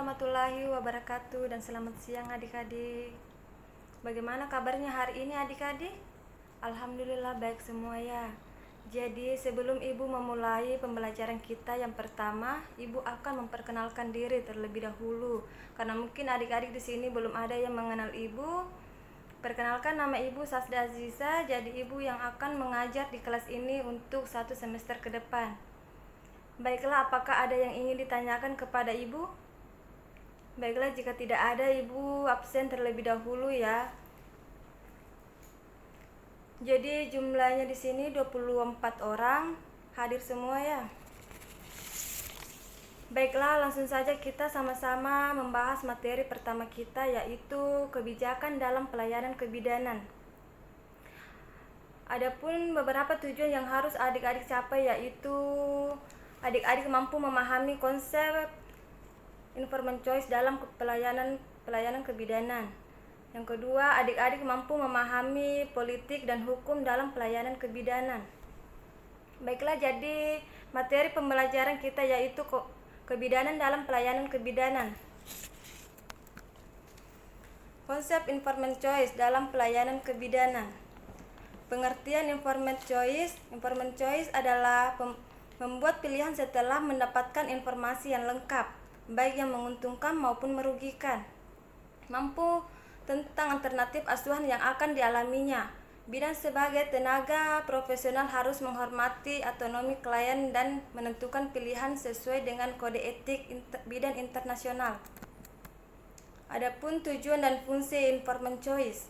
warahmatullahi wabarakatuh dan selamat siang adik-adik. Bagaimana kabarnya hari ini adik-adik? Alhamdulillah baik semua ya. Jadi sebelum ibu memulai pembelajaran kita yang pertama, ibu akan memperkenalkan diri terlebih dahulu. Karena mungkin adik-adik di sini belum ada yang mengenal ibu. Perkenalkan, nama ibu Sasda Aziza. Jadi ibu yang akan mengajar di kelas ini untuk 1 semester ke depan. Baiklah, apakah ada yang ingin ditanyakan kepada ibu? Baiklah, jika tidak ada, ibu absen terlebih dahulu ya. Jadi jumlahnya di sini 24 orang, hadir semua ya. Baiklah, langsung saja kita sama-sama membahas materi pertama kita, yaitu kebijakan dalam pelayanan kebidanan. Adapun beberapa tujuan yang harus adik-adik capai, yaitu adik-adik mampu memahami konsep information choice dalam pelayanan kebidanan. Yang kedua, adik-adik mampu memahami politik dan hukum dalam pelayanan kebidanan. Baiklah, jadi materi pembelajaran kita yaitu kebidanan dalam pelayanan kebidanan. Konsep information choice dalam pelayanan kebidanan. Pengertian information choice adalah membuat pilihan setelah mendapatkan informasi yang lengkap, baik yang menguntungkan maupun merugikan. Mampu tentang alternatif asuhan yang akan dialaminya. Bidan sebagai tenaga profesional harus menghormati otonomi klien dan menentukan pilihan sesuai dengan kode etik bidan internasional. Adapun tujuan dan fungsi information choice.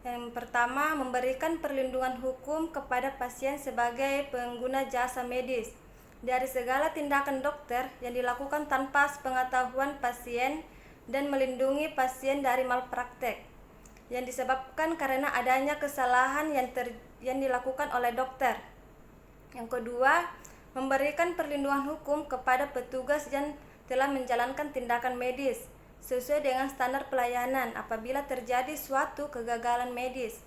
Yang pertama, memberikan perlindungan hukum kepada pasien sebagai pengguna jasa medis dari segala tindakan dokter yang dilakukan tanpa sepengetahuan pasien dan melindungi pasien dari malpraktek yang disebabkan karena adanya kesalahan yang dilakukan oleh dokter. Yang kedua, memberikan perlindungan hukum kepada petugas yang telah menjalankan tindakan medis sesuai dengan standar pelayanan apabila terjadi suatu kegagalan medis.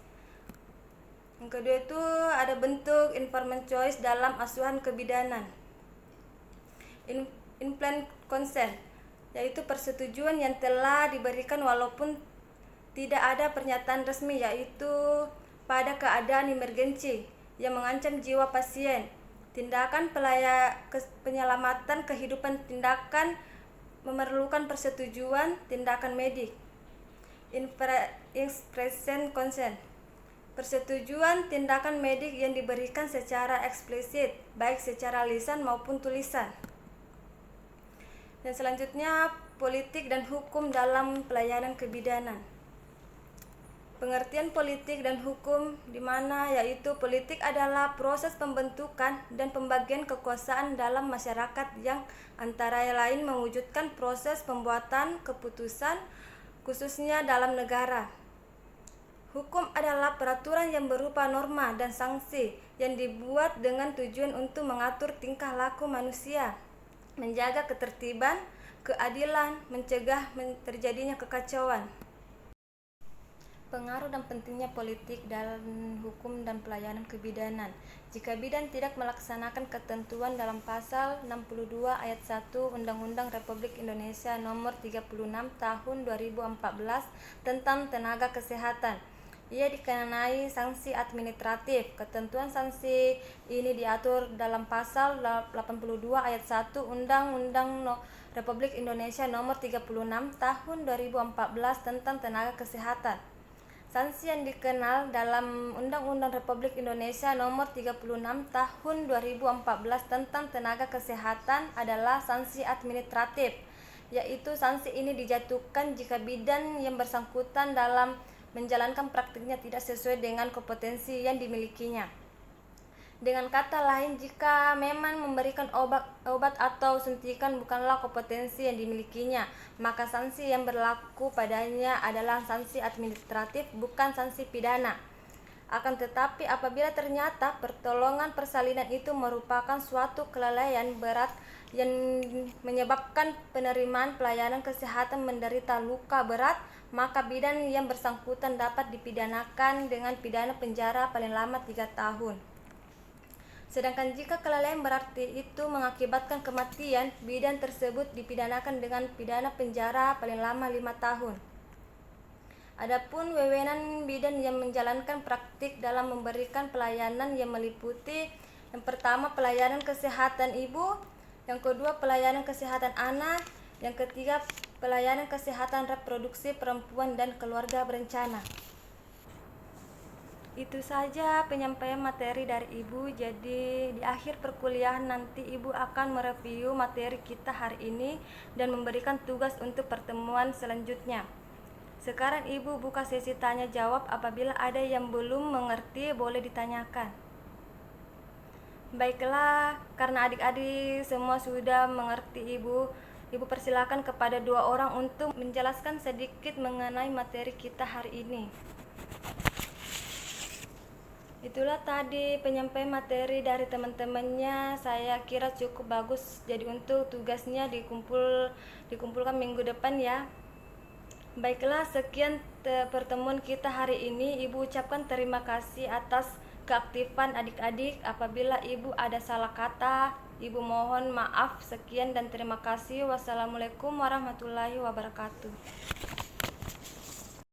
Yang kedua itu ada bentuk information choice dalam asuhan kebidanan. Implant consent, yaitu persetujuan yang telah diberikan walaupun tidak ada pernyataan resmi, yaitu pada keadaan emergensi yang mengancam jiwa pasien, tindakan penyelamatan kehidupan, tindakan memerlukan persetujuan tindakan medik. Expression consent, persetujuan tindakan medik yang diberikan secara eksplisit, baik secara lisan maupun tulisan. Dan selanjutnya, politik dan hukum dalam pelayanan kebidanan. Pengertian politik dan hukum di mana yaitu politik adalah proses pembentukan dan pembagian kekuasaan dalam masyarakat yang antara lain mewujudkan proses pembuatan keputusan khususnya dalam negara. Hukum adalah peraturan yang berupa norma dan sanksi yang dibuat dengan tujuan untuk mengatur tingkah laku manusia, menjaga ketertiban, keadilan, mencegah terjadinya kekacauan. Pengaruh dan pentingnya politik dalam hukum dan pelayanan kebidanan. Jika bidan tidak melaksanakan ketentuan dalam pasal 62 ayat 1 Undang-Undang Republik Indonesia Nomor 36 Tahun 2014 tentang tenaga kesehatan, ia dikenai sanksi administratif. Ketentuan sanksi ini diatur dalam pasal 82 ayat 1 Undang-Undang Republik Indonesia Nomor 36 Tahun 2014 tentang tenaga kesehatan. Sanksi yang dikenal dalam Undang-Undang Republik Indonesia Nomor 36 Tahun 2014 tentang tenaga kesehatan adalah sanksi administratif, yaitu sanksi ini dijatuhkan jika bidan yang bersangkutan dalam menjalankan praktiknya tidak sesuai dengan kompetensi yang dimilikinya. Dengan kata lain, jika memang memberikan obat atau suntikan bukanlah kompetensi yang dimilikinya, maka sanksi yang berlaku padanya adalah sanksi administratif, bukan sanksi pidana. Akan tetapi apabila ternyata pertolongan persalinan itu merupakan suatu kelalaian berat yang menyebabkan penerimaan pelayanan kesehatan menderita luka berat, maka bidan yang bersangkutan dapat dipidanakan dengan pidana penjara paling lama 3 tahun. Sedangkan jika kelalaian berarti itu mengakibatkan kematian, bidan tersebut dipidanakan dengan pidana penjara paling lama 5 tahun. Adapun wewenang bidan yang menjalankan praktik dalam memberikan pelayanan yang meliputi yang pertama pelayanan kesehatan ibu, yang kedua pelayanan kesehatan anak, yang ketiga pelayanan kesehatan reproduksi perempuan dan keluarga berencana. Itu saja penyampaian materi dari Ibu. Jadi di akhir perkuliahan nanti Ibu akan mereview materi kita hari ini dan memberikan tugas untuk pertemuan selanjutnya. Sekarang Ibu buka sesi tanya jawab, apabila ada yang belum mengerti boleh ditanyakan. Baiklah, karena adik-adik semua sudah mengerti Ibu persilakan kepada 2 orang untuk menjelaskan sedikit mengenai materi kita hari ini. Itulah tadi penyampaian materi dari teman-temannya, saya kira cukup bagus. Jadi untuk tugasnya dikumpulkan minggu depan ya. Baiklah, sekian pertemuan kita hari ini. Ibu ucapkan terima kasih atas keaktifan adik-adik. Apabila Ibu ada salah kata, Ibu mohon maaf. Sekian dan terima kasih. Wassalamualaikum warahmatullahi wabarakatuh.